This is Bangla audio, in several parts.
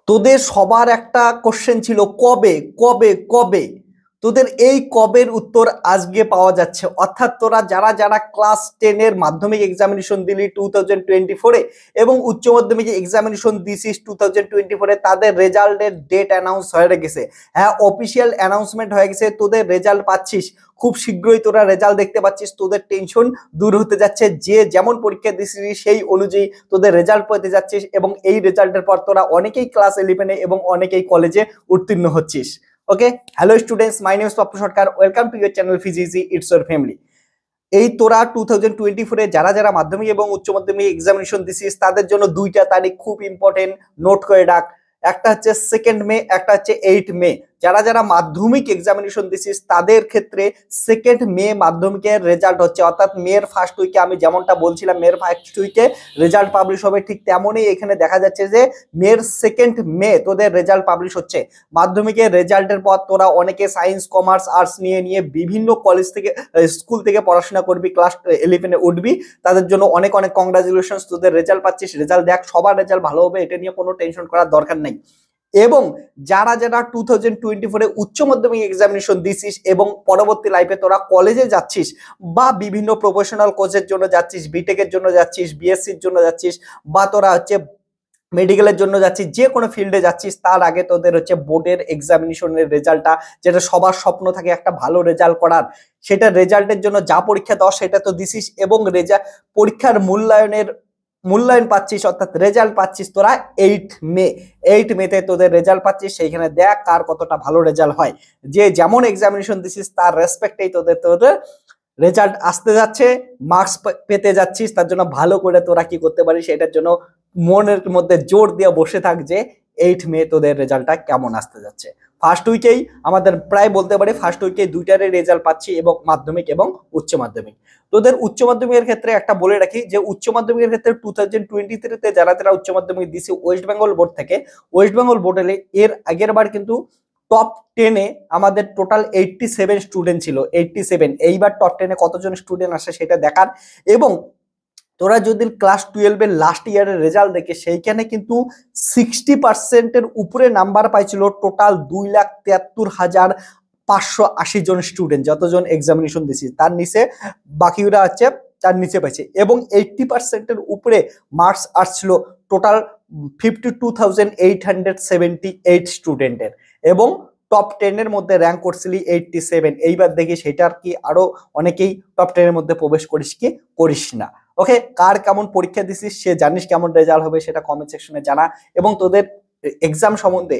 তোদের সবার একটা কোশ্চেন ছিল কবে কবে কবে। তোদের এই কবের উত্তর আজকে পাওয়া যাচ্ছে, অর্থাৎ তোরা যারা যারা ক্লাস 10 এর মাধ্যমিক এক্সামিনেশন দিলি 2024-এ এবং উচ্চ মাধ্যমিক এক্সামিনেশন দিছিস 2024-এ, তাদের রেজাল্টের ডেট অ্যানাউন্স হয়ে গেছে। হ্যাঁ, অফিসিয়াল অ্যানাউন্সমেন্ট হয়ে গেছে, তোদের রেজাল্ট পাচ্ছিস। খুব শীঘ্রই তোরা রেজাল্ট দেখতে পাচ্ছিস, তোদের টেনশন দূর হতে যাচ্ছে। যে যেমন পরীক্ষা দিছিস সেই অনুযায়ী তোদের রেজাল্ট পেতে যাচ্ছিস এবং এই রেজাল্টের পর তোরা অনেকেই ক্লাস 11-এ এবং অনেকেই কলেজে উত্তীর্ণ হচ্ছিস। Okay, hello students, my name is Pappu Sarkar, welcome to your channel ফিজিসি ইটস ইউর ফ্যামিলি। এই তোরা 2024-এ যারা যারা মাধ্যমিক এবং উচ্চ মাধ্যমিক এক্সামিনেশন দিছিস তাদের জন্য দুইটা তারিখ খুব ইম্পর্টেন্ট, নোট করে রাখ। একটা হচ্ছে 2 মে, একটা হচ্ছে 8 মে। যারা যারা মাধ্যমিক এক্সামিনেশন দিছিস তাদের ক্ষেত্রে 2 মে মাধ্যমিকের রেজাল্ট হচ্ছে, অর্থাৎ মের ফার্স্ট উইকে, আমি যেমনটা বলছিলাম মের ফার্স্ট উইকে রেজাল্ট পাবলিশ হবে, ঠিক তেমনই এখানে দেখা যাচ্ছে যে মের 2 মে তোদের রেজাল্ট পাবলিশ হচ্ছে। মাধ্যমিকের রেজাল্টের পর তোরা অনেকে সায়েন্স, কমার্স, আর্টস নিয়ে নিয়ে বিভিন্ন কলেজ থেকে, স্কুল থেকে পড়াশোনা করবি, ক্লাস 11-এ উঠবি। তাদের জন্য অনেক অনেক কংগ্রাচুলেশনস, তোদের রেজাল্ট পাচ্ছিস। রেজাল্ট দেখ, সবার রেজাল্ট ভালো হবে, এটা নিয়ে কোনো টেনশন করার দরকার নেই। এবং যারা যারা 2024-এ উচ্চ মাধ্যমিক এক্সামিনেশন দিছিস এবং পরবর্তী লাইফে তোরা কলেজে যাচ্ছিস বা বিভিন্ন প্রফেশনাল কোর্সের জন্য যাচ্ছিস, বিটেকের জন্য যাচ্ছিস, বিএসসির জন্য যাচ্ছিস, বা তোরা হচ্ছে মেডিকেলের জন্য যাচ্ছিস, যে কোনো ফিল্ডে যাচ্ছিস, তার আগে তোদের হচ্ছে বোর্ডের এক্সামিনেশনের রেজাল্টটা, যেটা সবার স্বপ্ন থাকে একটা ভালো রেজাল্ট করার, সেটা রেজাল্টের জন্য যা পরীক্ষা দাও সেটা তো দিছিস এবং পরীক্ষার মূল্যায়ন পাচ্ছিস, অর্থাৎ রেজাল্ট পাচ্ছিস তোরা 8 মেতে তোদের রেজাল্ট পাচ্ছিস। সেইখানে দেখ কার কতটা ভালো রেজাল্ট হয়। যে যেমন এক্সামিনেশন দিছিস তার রেসপেক্টেই তোদের তোদের রেজাল্ট আসতে যাচ্ছে, মার্কস পেতে যাচ্ছিস। তার জন্য ভালো করে তোরা কি করতে পারিস, এটার জন্য মনের মধ্যে জোর দিয়ে বসে থাক যে 8 মে তোদের রেজাল্টটা কেমন আসতে যাচ্ছে। ফার্স্ট উইকেই আমাদের প্রায় বলতে পারি ফার্স্ট উইকে দুইটারই রেজাল্ট পাচ্ছি, এবং মাধ্যমিক এবং উচ্চ মাধ্যমিক। তোদের উচ্চ মাধ্যমিকের ক্ষেত্রে একটা বলে রাখি যে উচ্চ মাধ্যমিকের ক্ষেত্রে 2023-তে যারা যারা উচ্চ মাধ্যমিক দিছে ওয়েস্ট বেঙ্গল বোর্ড থেকে, ওয়েস্ট বেঙ্গল বোর্ডে এর আগের বার কিন্তু টপ 10-এ আমাদের টোটাল 87 স্টুডেন্ট ছিল, 87। এইবার টপ 10-এ কতজন স্টুডেন্ট আসে সেটা দেখার। এবং তোরা যদি ক্লাস 12-এর লাস্ট ইয়ারের রেজাল্ট দেখে, সেইখানে কিন্তু 60%-এর উপরে নাম্বার পাইছিল টোটাল 2,73,580 জন স্টুডেন্ট, যতজন এক্সামিনেশন দিয়েছি তার নিচে বাকিরা হচ্ছে তার নিচে পাইছে। এবং 80%-এর উপরে মার্কস আসছিল টোটাল 52,878 স্টুডেন্টের, এবং টপ 10-এর মধ্যে র্যাঙ্ক করছিলি 87। এইবার দেখি সেটার কি আরো অনেকেই টপ 10-এর মধ্যে প্রবেশ করিস কি করিস না। ওকে, কার কেমন পরীক্ষা দিছিস, সে জানিস কেমন রেজাল্ট হবে, সেটা কমেন্ট সেকশনে জানা। এবং তোদের এক্সাম সম্বন্ধে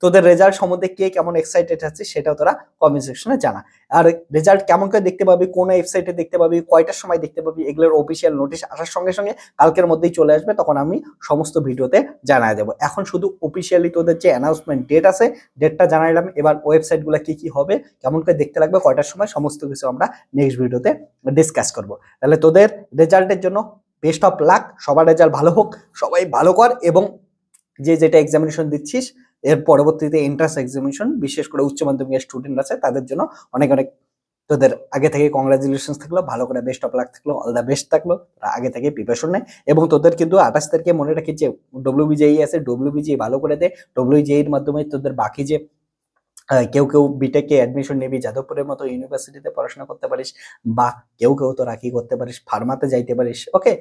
তোদের রেজাল্ট সম্বন্ধে কে কেমন এক্সাইটেড আছে সেটাও তোরা কমেন্ট সেকশনে জানা। আর রেজাল্ট কেমন করে দেখতে পাবি, কোন ওয়েবসাইটে দেখতে পাবি, কয়টার সময় দেখতে পাবি, এগুলোর অফিসিয়াল নোটিশ আসার সঙ্গে সঙ্গে কালকের মধ্যেই চলে আসবে, তখন আমি সমস্ত ভিডিওতে জানাই দেবো। এখন শুধু অফিসিয়ালি তোদের যে অ্যানাউন্সমেন্ট ডেট আছে, ডেটটা জানাইলাম। এবার ওয়েবসাইটগুলো কি কি হবে, কেমন করে দেখতে লাগবে, কয়টার সময়, সমস্ত কিছু আমরা নেক্সট ভিডিওতে ডিসকাস করব। তাহলে তোদের রেজাল্টের জন্য বেস্ট অফ লাক, সবার রেজাল্ট ভালো হোক, সবাই ভালো কর। এবং যে যেটা এক্সামিনেশন দিচ্ছিস এর পরবর্তীতে এন্ট্রান্স এক্সামিনেশন, বিশেষ করে উচ্চ মাধ্যমিকের স্টুডেন্ট আছে তাদের জন্য অনেক অনেক তোদের আগে থেকে কংগ্রাচুলেশন থাকলো, ভালো করে বেস্ট অফ লাক থাকলো, অল দ্য বেস্ট থাকলো। আগে থেকে প্রিপারেশন নেয়। এবং তোদের কিন্তু 28 তারিখে মনে রাখি যে ডব্লিউবিজেই আছে, ডব্লিউবিজেই ভালো করে দে। ডব্লিউবিজেইর মাধ্যমে তোদের বাকি যে কেউ কেউ বিটেকে অ্যাডমিশন নিবি, যাদবপুরের মতো ইউনিভার্সিটিতে পড়াশোনা করতে পারিস, বা কেউ কেউ তোরা কি করতে পারিস, ফার্মাতে যাইতে পারিস। ওকে,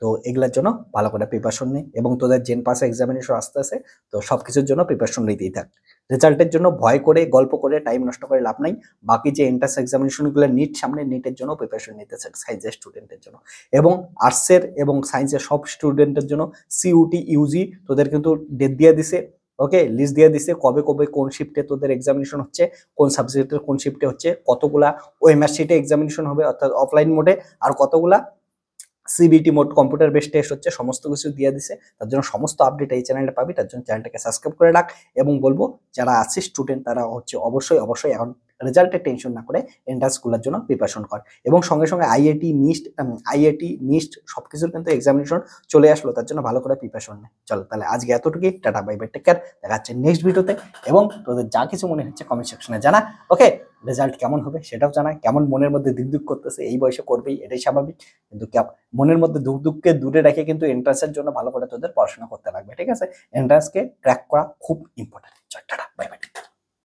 তো এগুলোর জন্য ভালো করে প্রিপারেশন নে। এবং তোদের জেন পাস এক্সামিনেশন আসতে আছে, তো সবকিছুর জন্য প্রিপারেশন নিতেই থাক। রেজাল্টের জন্য ভয় করে গল্প করে টাইম নষ্ট করে লাভ নাই। বাকি যে এন্ট্রান্স এক্সামিনেশনগুলো নিট সামনে, নিটের জন্য প্রিপারেশন নিতে চান সায়েন্সের স্টুডেন্টের জন্য, এবং আর্টসের এবং সায়েন্সের সব স্টুডেন্টের জন্য সিইউটি ইউজি তোদের কিন্তু ডেট দিয়ে দিছে। ওকে, লিস্ট দিয়ে দিছে কবে কবে কোন শিফটে তোদের এক্সামিনেশন হচ্ছে, কোন সাবজেক্টের কোন শিফটে হচ্ছে, কতগুলা ওএমআর শিটে এক্সামিনেশন হবে অর্থাৎ অফলাইন মোডে, আর কতগুলা CBT mode computer base test হচ্ছে, সমস্ত কিছু দিয়ে দিছে। তার জন্য সমস্ত আপডেট এই চ্যানেলে পাবি। তার জন্য চ্যানেলটাকে সাবস্ক্রাইব করে রাখ। এবং বলবো যারা আছে স্টুডেন্ট তারা হচ্ছে অবশ্যই অবশ্যই এখন রেজাল্টের টেনশন না করে এন্ট্রান্স স্কুলের জন্য প্রিপারেশন কর। এবং সঙ্গে সঙ্গে আইআইটি নিস্ট সবকিছুর কিন্তু এক্সামিনেশন চলে আসলো, তার জন্য ভালো করে প্রিপারেশন নেয়। চলো তাহলে আজকে এতটুকুই, tata bye bye, take care, দেখা যাচ্ছে নেক্সট ভিডিওতে। এবং তোদের যা কিছু মনে হচ্ছে কমেন্ট সেকশনে জানা। ওকে, রেজাল্ট কেমন হবে সেটাও জানা, কেমন মনের মধ্যে দিক করতেছে, এই বয়সে করবেই, এটাই স্বাভাবিক। কিন্তু মনের মধ্যে দুঃখকে দূরে রেখে কিন্তু এন্ট্রান্সের জন্য ভালো করে তোদের পড়াশোনা করতে লাগবে, ঠিক আছে? এন্ট্রান্সকে ক্র্যাক করা খুব ইম্পর্টেন্ট। Tata bye by.